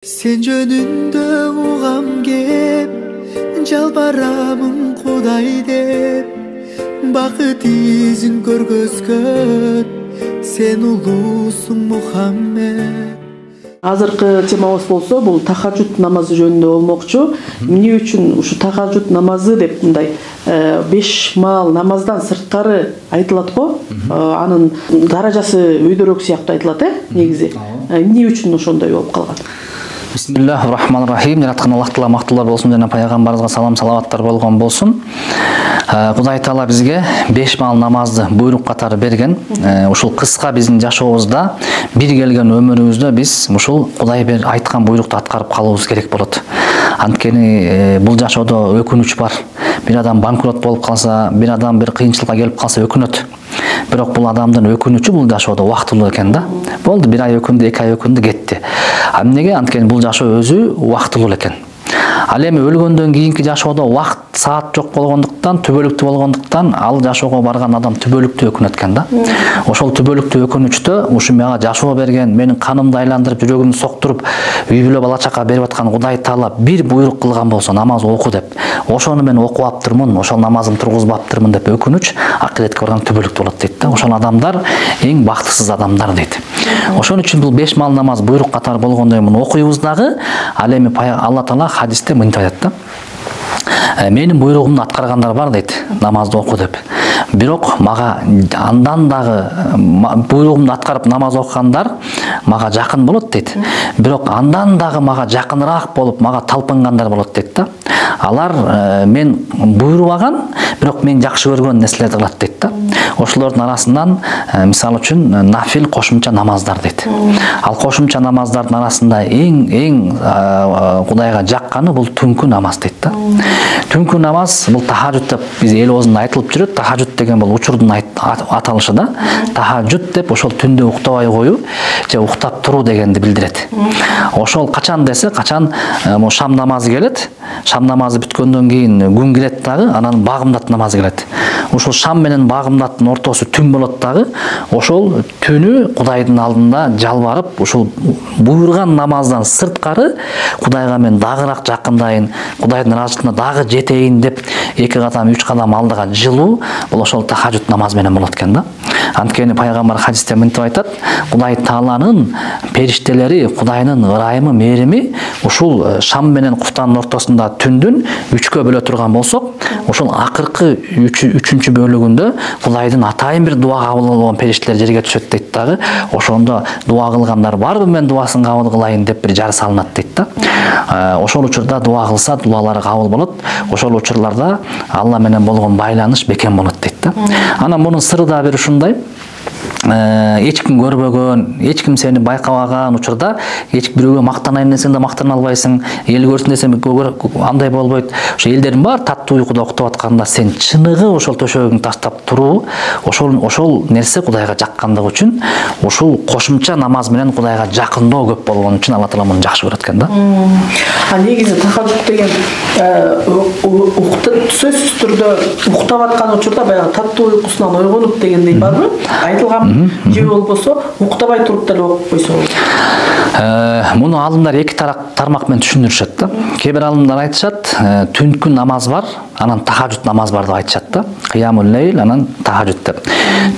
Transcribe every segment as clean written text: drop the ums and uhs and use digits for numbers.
Sen jönündө угам кеп, жалбарамын Кудай деп, бакыт изин көргөзгөн, сен улуусуң Мухаммед. Азыркы темабыз болсо, бул тахажжуд намазы жөнүндө болмокчу. Эмне үчүн ушу тахажжуд намазы деп мындай 5 маал намаздан сырткары айтылат го? Анын даражасы өйдөрөөк сыяктуу айтылат, негизи. Эмне үчүн ошондой болуп калган? Бисмиллахир-рахманир-рахим. Жараткан Аллах Таала мактуулар болсун жана пайгамбарыбызга салам салаваттар болгон болсун. Кудай Таала бизге 5 маал намазды буйрук катары берген. Ушул кыска биздин жашообузда, бир келген өмүрүбүздө биз ушул Кудай айткан буйрукту аткарып калуубуз керек болот. Анткени бул жашоодо өкүнүч бар. Бир адам банкрот болуп калса, бир адам бир кыйынчылыкка келип калса өкүнөт. Бирок бул адамдын өкүнүчү бул жашоодо убактылуу экен да. Болду, 1 ай өкүндү, 2 ай өкүндү, кетти. Эмнеге? Анткени бул жашоо өзү убактылуу экен. Ал эми өлгөндөн кийинки жашоодо убакыт саат жок болгондуктан, түбөлүктүү болгондуктан ал жашоого барган адам түбөлүктүү өкүнөт экен да. Ошол түбөлүктүү өкүнүчтө ушу мага жашоо берген, менин канымды айландырып, жүрөгүмдү соктуруп, үй бүлө бала чака берип аткан Кудай Таала бир буйрук кылган болсо, намаз оку деп, ошону мен окубаптырмын, ошол намазымды тургузбаптырмын деп өкүнүч акыретке барган түбөлүктүү болот дейт да. Ошол адамдар эң бактысыз адамдар дейт. Ошон үчүн бул 5 маал намаз буйрук катары болгондой муну окуйбуз дагы. Ал эми Алла Таала хадисте мынтип айтат да. Менин буйругумду аткаргандар бар дейт, намазды оку деп. Бирок мага андан дагы буйругумду аткарып намаз окугандар мага жакын болот дейт. Бирок андан дагы мага жакыныраак болуп, мага талпынгандар болот дейт да. Алар мен буйрубаган, бирок мен жакшы көргөн нерселерди кылат дейт да. Ошолордун арасынан мисалы үчүн нафил кошумча намаздар дейт. Ал кошумча намаздардын арасында эң Кудайга жакканы бул түнкү намаз дейт да. Түнкү намаз бул тахажжуд деп биз эл оозунда айтылып жүрөт. Тахажжуд деген бул учурдун аталышы да. Тахажжуд деп ошол түндө уктабай коюу же уктап туруу дегенди билдирет. Ошол качан десе, качан шам намазы келет. Шам намазы бүткөндөн кийин күн кирет дагы, анан багымдат намазы келет. Ушул шам менен багымдаттын ортосу түн болот дагы. Ошол түнү Кудайдын алдында жалбарып, ушул буйрган намаздан сырткары Кудайга мен дагыраак жакындайын, Кудайдын ыраазычылыгына дагы жетейин деп 2 кадам, 3 кадам алдыга жылуу бул ошол тахажжуд намаз менен болот экен да. Анткени пайгамбар хадисте мынтип айтат: Кудай Тааланын периштелери, Кудайдын ырайымы, мээрими ушул шам менен куфтанын ортосунда түндүн 3кө бөлө турган болсок, ошол акыркы 3-үчүнчү бөлүгүндө Кудайдын атайын бир дуа кабыл болгон периштелер жерге түшөт дейт дагы. Ошондо дуа кылгандар барбы, мен дуасын кабыл кылайын деп бир жар салынат дейт да. Ошол учурда дуа кылса, дуалары кабыл болот. Ошол учурларда Алла менен болгон байланыш бекем болот дейт да. Анан мунун сыры да бир ушундай. Эч ким көрбөгөн, эч ким сени байкабаган учурда эч бирөөгө мактанайын десең да мактана албайсың, эл көрсүн десең андай болбойт. Ошо элдердин баары таттуу уйкуда уктап атканда сен чыныгы ошол төшөгүңдү таштап туруу, ошол нерсе Кудайга жаккандыгы үчүн, ушул кошумча намаз менен Кудайга жакындоо көп болгон үчүн Алла Таала муну жакшы көрөт экен да. Негизи тахажжуд деген сөзсүз түрдө уктап аткан учурда баягы таттуу уйкусунан ойгонуп дегендей барбы? Айтылган же болбосо уктабай туруп деле окуп койсо болот. Муну алымдар 2 тармак менен түшүндүрүшөт да. Кээ бир алымдар айтышат, түнкү намаз бар, анан тахажжуд намаз бар деп айтышат да. Кыямул лейл, анан тахажжуд деп.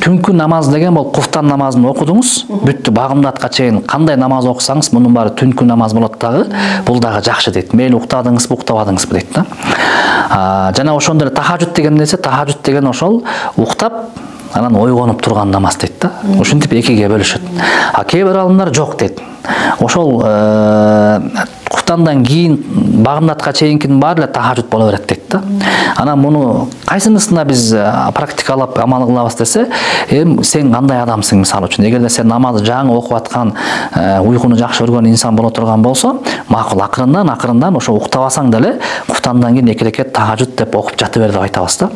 Түнкү намаз деген бул куфтан намазын окудуңуз, бүттү багымдатка чейин кандай намаз окусаңыз, мунун баары түнкү намаз болот дагы. Бул дагы жакшы дейт. Мейли уктадыңызбы, уктабадыңызбы дейт да. Жана ошондой эле тахажжуд деген нерсе, тахажжуд деген ошол уктап анан ойгонуп турган намаз дейт да. Ушинтип 2ге бөлүшөт. Кээ бир алымдар жок дейт. Ошол куфтандан кийин багымдатка чейинкинин баары эле тахажжуд боло берет дейт да. Анан муну кайсынысына биз практикалап амал кылабыз десе, сен кандай адамсың мисалы үчүн. Эгерде сен намазды жаңы окуп аткан, уйкуну жакшы көргөн инсан боло турган болсо, макул акырындан ошо уктабасаң деле куфтандан кийин 2 рекет тахажжуд деп окуп жата бер деп айтабыз да.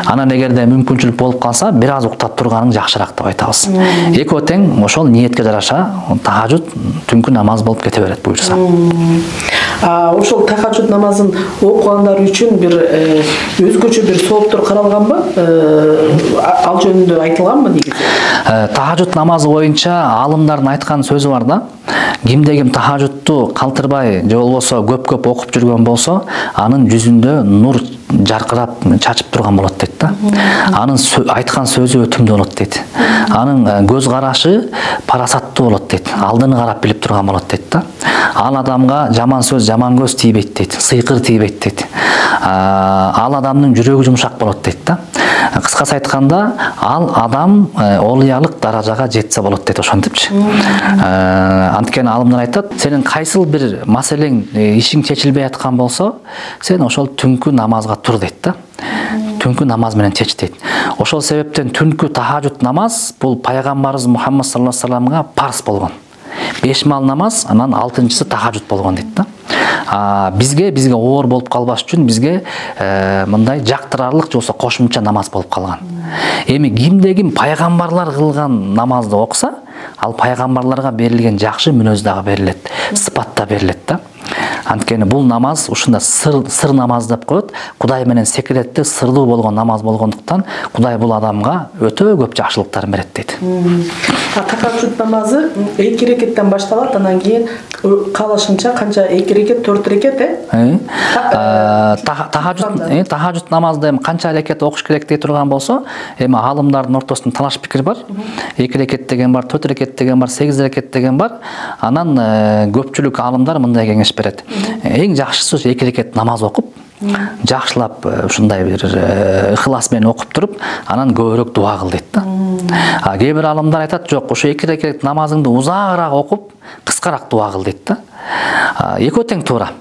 Анан эгерде мүмкүнчүлүк болуп калса, бир аз уктап турганың жакшыраак деп айтабыз. Экөө тең ошол ниетке жараша тахажжуд түнкү намаз болуп кете берет буюрса. Ошол тахажжуд намазын окугандар үчүн бир өзгөчө бир сооптор каралганбы? Ал жөнүндө айтылганбы негизи? Тахажжуд намазы боюнча алымдардын айткан сөзү бар да. кимде ким тахажжудту калтырбай же болбосо көп окуп жүргөн болсо анын жүзүндө нур жаркырап чачып турган болот дейт да. Анын айткан сөзү өтүмдүү болот дейт. Анын көз карашы парасаттуу болот дейт. Алдын карап билип турган болот дейт да. Ал адамга жаман сөз, жаман көз тийбейт дейт. Сыйкыр тийбейт дейт. Ал адамдын жүрөгү жумшак болот дейт да. Кыскасы айтканда, ал адам олуялык даражага жетсе болот дейт, ошентипчи. Анткени алымдар айтат, сенин кайсыл бир маселең, ишиң чечилбей аткан болсо, сен ошол түнкү намазга тур дейт да. Түнкү намаз менен чеч дейт. Ошол себептен түнкү тахажжуд намаз бул пайгамбарыбыз Мухаммад саллаллаху алейхи вассаламга парз болгон. 5 мал намаз, анан 6-чысы тахажжуд болгон дейт да. Бизге оор болуп калбаш үчүн бизге мындай жактырарлык же болбосо кошумча намаз болуп калган. Эми кимде ким пайгамбарлар кылган намазды окуса, ал пайгамбарларга берилген жакшы мүнөз дагы берилет, сыпат да берилет да. Анткени бул намаз ушунда сыр намаз деп коет. Кудай менен секретти, сырдуу болгон намаз болгондуктан Кудай бул адамга өтө көп жакшылыктар берет дейт. Тахажжуд намазы 2 рекеттен башталат, анан кийин калышынча канча 2 рекет, 4 рекет, Тахажжуд намазды эми канча рекет окуш керек дей турган болсо, эми алымдардын ортосунда талаш пикир бар. 2 рекет деген бар, 4 рекет деген бар, 8 рекет деген бар. Анан көпчүлүк алымдар мындай кеңеш берет. Эң жакшысы 2 рекет намаз окуп, жакшылап ушундай бир ыхлас менен окуп туруп, анан көбүрөөк дуа кыл дейт да. Кээ бир алымдар айтат, жок, ошо 2 рекет намазыңды узагыраак окуп, кыскараак дуа кыл дейт да. Экөө тең туура.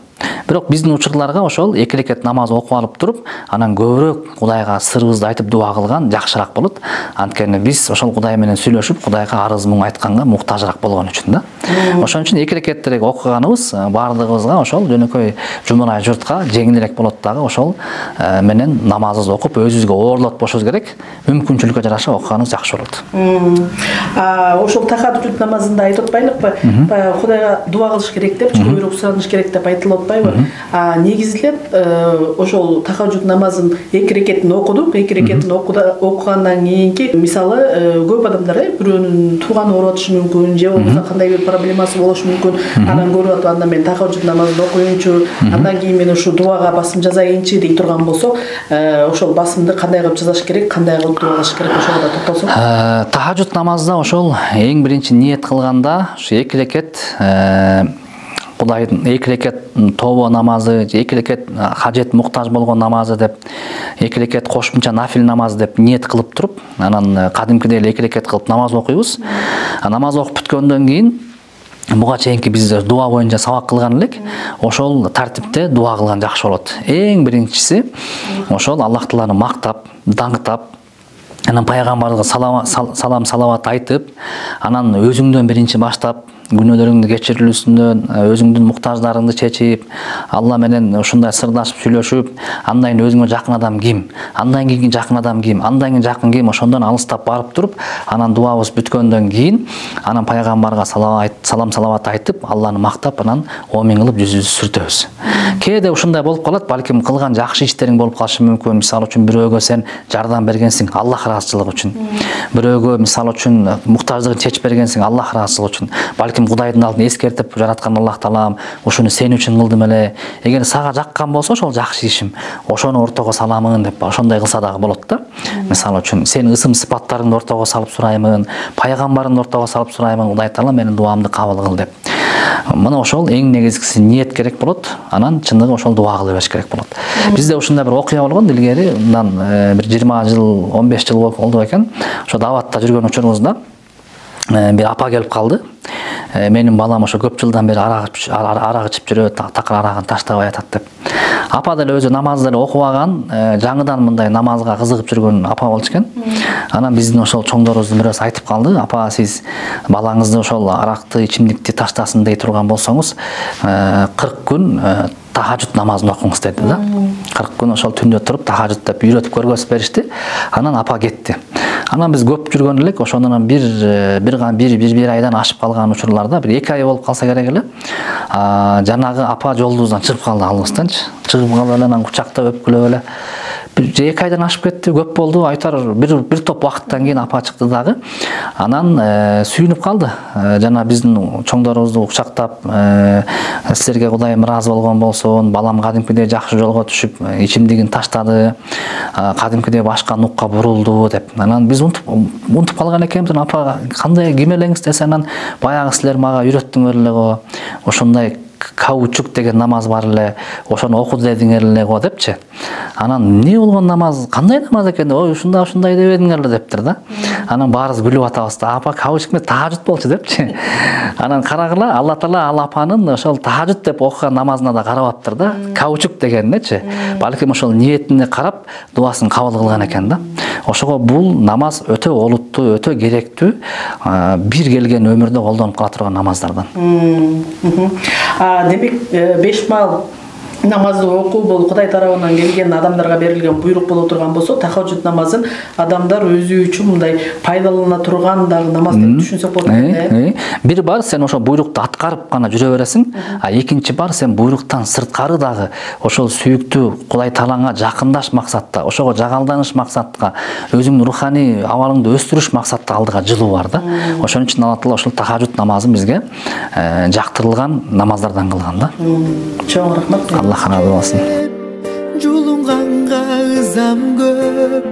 Бирок биздин учурларга ошол 2 рекет намаз окуп алып туруп, анан көбүрөөк Кудайга сырыбызды айтып дуа кылган жакшыраак болот. Анткени биз ошол Кудай менен сүйлөшүп, Кудайга арыз муң айтканга муктажыраак болгон үчүн да. Ошон үчүн 2 рекеттерге окуганыбыз бардыгыбызга ошол жөнөкөй жумурай журтка жеңилирээк болот дагы. Ошол менен намазыбызды окуп, өзүбүзгө оорлотпошубуз керек. Мүмкүнчүлүккө жараша окуганыбыз жакшы болот. Ошол тахажжуд намазында айтып атпайлыкпы? Кудайга дуа кылыш керек деп, көбүрөөк сураныш керек деп айтылып атпайбы? Негизилеп ошол тахажжуд намазын 2 рекетин окудук. 2 рекетин окугандан кийинки, мисалы, көп адамдар бирөөнүн тууганы ооруп атышы мүмкүн, же болбосо кандай бир проблемасы болушу мүмкүн. Анан көрүп атып, анда мен тахажжуд намазын окуйынчу, андан кийин мен ушу дуага басым жасайынчы дей турган болсо, ошол басымды кандай кылып жасаш керек, кандай кылып дуа кылыш керек, ошого да токтолсок. Тахажжуд намазда ошол эң биринчи ниет кылганда, ушу 2 рекет Кудайдын 2 рекет тобо намазы, 2 рекет хажет муктаж болгон намазы деп, 2 рекет кошумча нафил намаз деп ниет кылып туруп, анан кадимкидей 2 рекет кылып намаз окуйбуз. Намаз окуп бүткөндөн кийин буга чейинки биз дуа боюнча сабак кылган элек, ошол тартипте дуа кылган жакшы болот. Эң биринчиси ошол Аллах Тааланы мактап, даңктап, анан пайгамбарга салам салават айтып, анан өзүңдөн биринчи баштап, күнөөлөрүңдү кечирилүүсүндөн, өзүңдүн муктаждарыңды чечип, Алла менен ушундай сырдашып сүйлөшүп, андан кийин өзүңө жакын адам ким, андан кийин жакын адам ким, андан кийин жакын ким, ошондон алыстап барып туруп, анан дуабыз бүткөндөн кийин, анан пайгамбарга салам салават айтып, Алланы мактап, анан оомин кылып жүзүбүздү сүртөбүз. Кээде ушундай болуп калат, балким кылган жакшы иштериң болуп калышы мүмкүн. Мисалы үчүн бирөөгө сен жардам бергенсиң Аллах ыраазычылыгы үчүн. Бирөөгө мисалы үчүн муктаждыгын чечип бергенсиң Аллах ыраазычылыгы үчүн. Балким Кудайдын алдына эскертип, жараткан Аллах Таалам, ушуну сен үчүн кылдым эле. Эгер сага жаккан болсо, ошол жакшы ишим, ошону ортого саламын деп, ошондой кылса дагы болот да. Мисалы үчүн сен ысым сыпаттарыңды ортого салып сураймын, пайгамбарыңды ортого салып сураймын, Кудай Таала менин дуамды кабыл кыл деп. Мына ошол эң негизгиси ниет керек болот, анан чындыгы ошол дуа кыла бериш керек болот. Бизде ушундай бир окуя болгон илгери, мындан бир 20 жыл, 15 жыл болду экен. Ошо даватта жүргөн учурубузда бир апа келип калды. Менин балам ошо көп жылдан бери арак ичип жүрөт, такыр арагын таштабай атат деп. Апа деле өзү намазды эле окубаган, жаңыдан мындай намазга кызыгып жүргөн апа болчу экен. Анан биздин ошол чоңдорубуздун бирөөсү айтып калды: "Апа, сиз балаңызды ошол аракты, ичимдикти таштасын дей турган болсоңуз, 40 күн тахажжуд намазын окуңуз" деди да. 40 күн ошол түндө туруп тахажжуд деп үйрөтүп көргөзүп беришти. Анан апа кетти. Анан биз көп жүргөн элек, ошондон бир айдан ашып калган учурларда, бир 2 ай болуп калса керек эле, жанагы апа жолдубуздан чыгып калды, алыбызданчы. Чыгып калып эле, анан кучактап өпкүлөп эле бир 2 айдан ашып кетти, көп болду. Айтар бир топ убакыттан кийин апа чыкты дагы. Анан сүйүнүп калды. Жана биздин чоңдорубузду кучактап, силерге Кудайым ыраазы болгон болсун, балам кадимкидей жакшы жолго түшүп, ичимдигин таштады, кадимкидей башка нукка бурулду деп. Анан биз унутуп калган экенбиз. Апа кандай ким элеңиз десе, анан баягы силер мага үйрөттүңөр эле го, ошондой каучук деген намаз бар эле, ошону оку дедиңер эле го депчи. Анан эмне болгон намаз, кандай намаз экен? Ой, ушундай дебедиңер эле дептир да. Анан баарыбыз күлүп атабыз да. Апа каучук эмес, тахажжуд болчу депчи. Анан карагыла, Алла Таала ал апанын ошол тахажжуд деп окуган намазына да карабаптыр да. Каучук дегеннечи. Балким ошол ниетине карап дуасын кабыл кылган экен да. Ошого бул намаз өтө олуттуу, өтө керектүү, бир келген өмүрдө колдонуп кала турган намаздардан. Демек 5 маал намазды окуу бул Кудай тарабынан келген, адамдарга берилген буйрук боло турган болсо, тахажжуд намазын адамдар өзү үчүн мындай пайдалана турган дагы намаз деп түшүнсөк болот экен. Бир бар сен ошол буйрукту аткарып гана жүрө бересиң, а экинчи бар сен буйруктан сырткары дагы ошол сүйүктүү Кудай Таалаңа жакындаш максатта, ошого жагалданыш максатка, өзүңдүн руханий абалыңды өстүрүш максатта алдыга жылуу бар да. Ошон үчүн Алла Таала ошол тахажжуд намазын бизге жактырылган намаздардан кылган да. Чоң рахмат. Allah razı olsun. Julunganга ызам көп,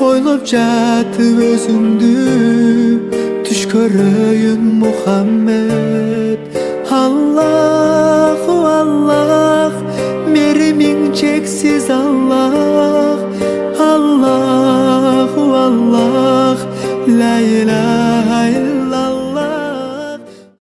ойлоп жатып өзүңдү, түш көрөйүн Мухаммед. Аллаху Аллах, меримиң чексиз Аллах. Аллаху Аллах, ла иляха